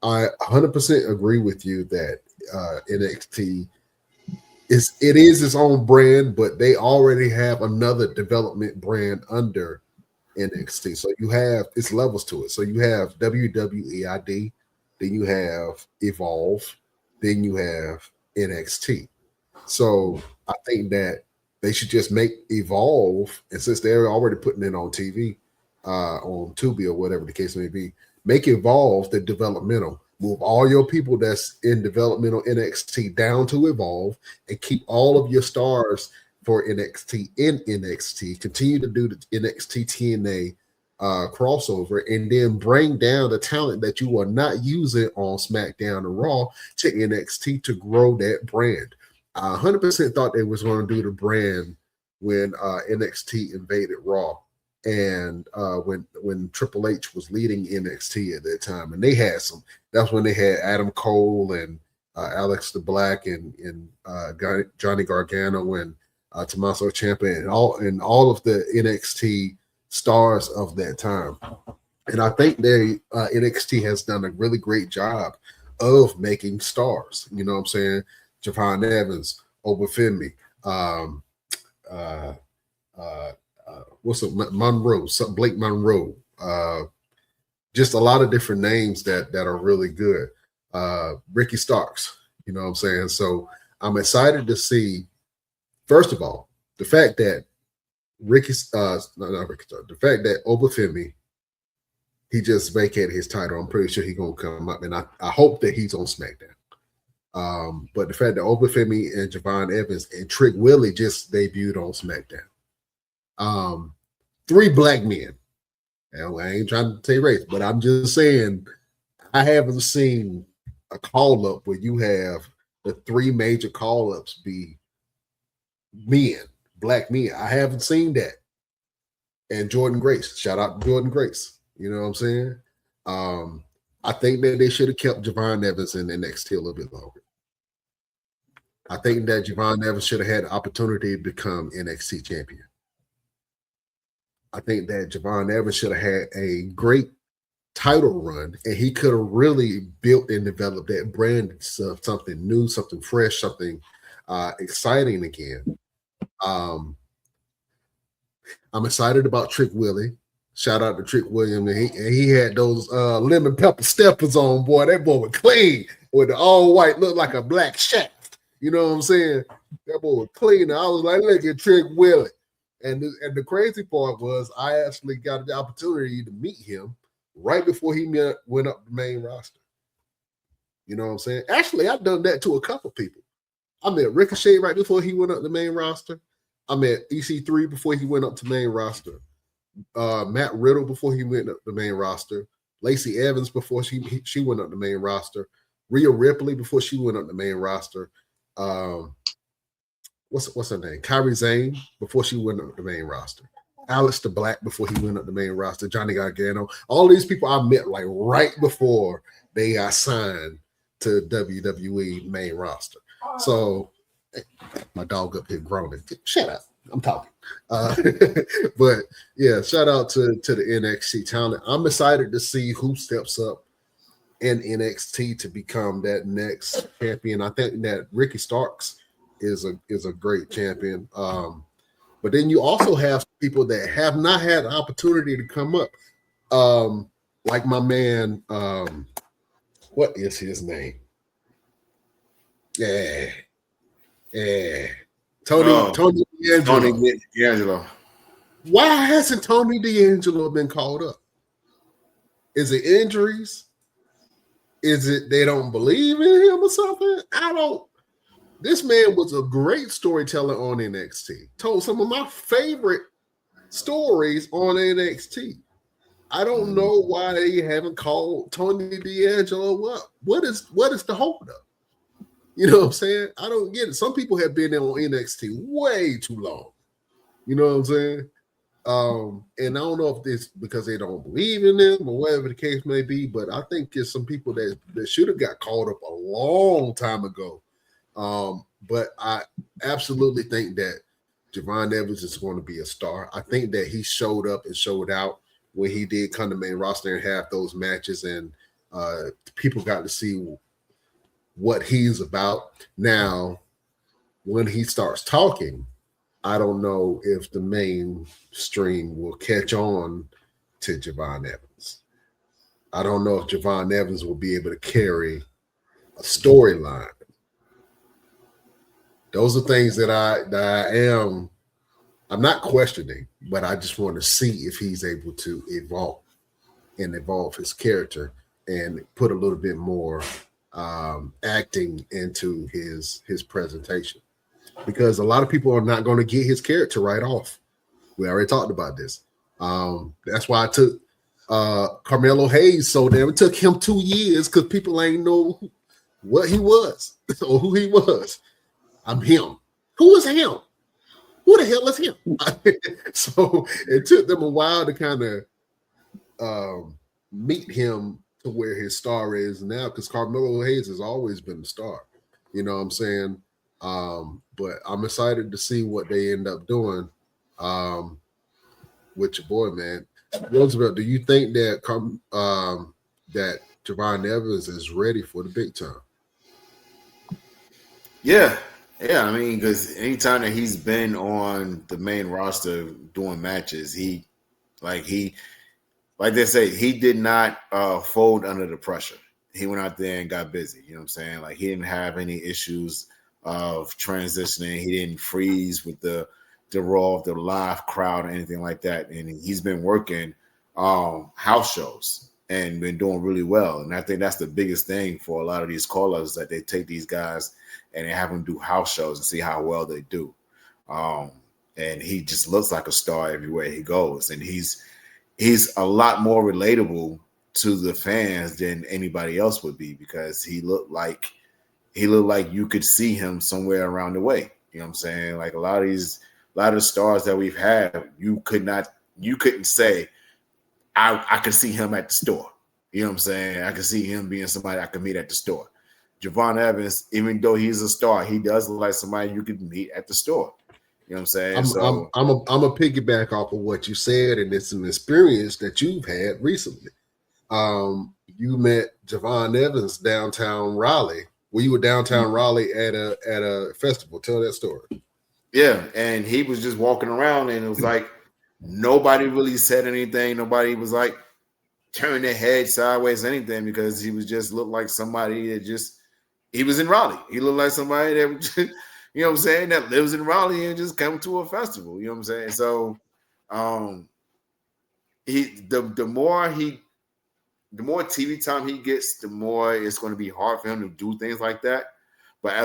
I 100% agree with you that NXT is its own brand, but they already have another development brand under NXT. So you have it's levels to it. So you have WWEID, then you have Evolve, then you have NXT. So I think that they should just make Evolve, and since they're already putting it on TV, on Tubi or whatever the case may be, make Evolve the developmental. Move all your people that's in developmental NXT down to Evolve, and keep all of your stars for NXT in NXT. Continue to do the NXT TNA crossover, and then bring down the talent that you are not using on SmackDown and Raw to NXT to grow that brand. I 100% thought they was going to do the brand when NXT invaded Raw, and when Triple H was leading NXT at that time, and they had some. That's when they had Adam Cole and Alex the Black and Johnny Gargano and Tommaso Ciampa and all of the NXT stars of that time. And I think NXT has done a really great job of making stars. You know what I'm saying? Javon Evans, Obafemi, Monroe, Blake Monroe, just a lot of different names that are really good. Ricky Starks, you know what I'm saying? So I'm excited to see, first of all, the fact that the fact that Obafemi, he just vacated his title. I'm pretty sure he's gonna come up, and I hope that he's on SmackDown. But the fact that Obafemi and Javon Evans and Trick Willie just debuted on SmackDown. 3 black men. And I ain't trying to say race, but I'm just saying I haven't seen a call-up where you have the 3 major call-ups be men, black men. I haven't seen that. And Jordan Grace. Shout out to Jordan Grace. You know what I'm saying? I think that they should have kept Javon Evans in NXT a little bit longer. I think that Javon Evans should have had the opportunity to become NXT champion. I think that Javon Evans should have had a great title run, and he could have really built and developed that brand of something new, something fresh, something exciting again. I'm excited about Trick Willie. Shout out to Trick William. And he had those lemon pepper steppers on, boy. That boy was clean with the all white, looked like a black shaft. You know what I'm saying? That boy was clean. I was like, look at Trick Willie. And the crazy part was I actually got the opportunity to meet him right before he went up the main roster. You know what I'm saying? Actually, I've done that to a couple people. I met Ricochet right before he went up the main roster. I met EC3 before he went up to main roster. Matt Riddle before he went up the main roster. Lacey Evans before she went up the main roster. Rhea Ripley before she went up the main roster. What's her name? Kairi Sane before she went up the main roster. Aleister Black before he went up the main roster. Johnny Gargano. All these people I met like right before they got signed to WWE main roster. So my dog up here groaning. Shut up. I'm talking. But yeah, shout out to the NXT talent. I'm excited to see who steps up in NXT to become that next champion. I think that Ricky Starks is a great champion. But then you also have people that have not had the opportunity to come up. Like my man, what is his name? Yeah. Tony D'Angelo. Why hasn't Tony D'Angelo been called up? Is it injuries? Is it they don't believe in him or something? This man was a great storyteller on NXT. Told some of my favorite stories on NXT. I don't know why they haven't called Tony D'Angelo up. What is the holdup? You know what I'm saying? I don't get it. Some people have been there on NXT way too long. You know what I'm saying? And I don't know if this because they don't believe in them or whatever the case may be, but I think there's some people that should have got called up a long time ago. But I absolutely think that Javon Evans is going to be a star. I think that he showed up and showed out when he did come to main roster and have those matches. And People got to see what he's about. Now, when he starts talking, I don't know if the mainstream will catch on to Javon Evans. I don't know if Javon Evans will be able to carry a storyline. Those are things that I'm not questioning, but I just want to see if he's able to evolve his character and put a little bit more acting into his presentation, because a lot of people are not going to get his character right off. We already talked about this. That's why I took Carmelo Hayes so damn. It took him 2 years because people ain't know what he was or who he was. I'm him. Who is him? Who the hell is him? So it took them a while to kind of meet him to where his star is now, because Carmelo Hayes has always been the star. You know what I'm saying? But I'm excited to see what they end up doing with your boy, man. Roosevelt, do you think that that Javon Evans is ready for the big time? Yeah. Yeah, I mean, because anytime that he's been on the main roster doing matches, like they say, he did not fold under the pressure. He went out there and got busy. You know what I'm saying? Like, he didn't have any issues of transitioning. He didn't freeze with the raw, the live crowd or anything like that. And he's been working house shows and been doing really well. And I think that's the biggest thing for a lot of these callers, that they take these guys and they have them do house shows and see how well they do. And he just looks like a star everywhere he goes. And he's a lot more relatable to the fans than anybody else would be, because he looked like you could see him somewhere around the way. You know what I'm saying? Like, a lot of the stars that we've had, you couldn't say, I could see him at the store. You know what I'm saying? I could see him being somebody I could meet at the store. Javon Evans, even though he's a star, he does look like somebody you could meet at the store. You know what I'm saying? I'm a piggyback off of what you said, and it's an experience that you've had recently. You met Javon Evans downtown Raleigh. Well, you were downtown Raleigh at a festival. Tell that story. Yeah, and he was just walking around, and it was like nobody really said anything. Nobody was like turning their head sideways, anything, because he was just looked like somebody that he was in Raleigh. He looked like somebody that you know what I'm saying, that lives in Raleigh and just come to a festival. You know what I'm saying? So the more TV time he gets, the more it's going to be hard for him to do things like that. But as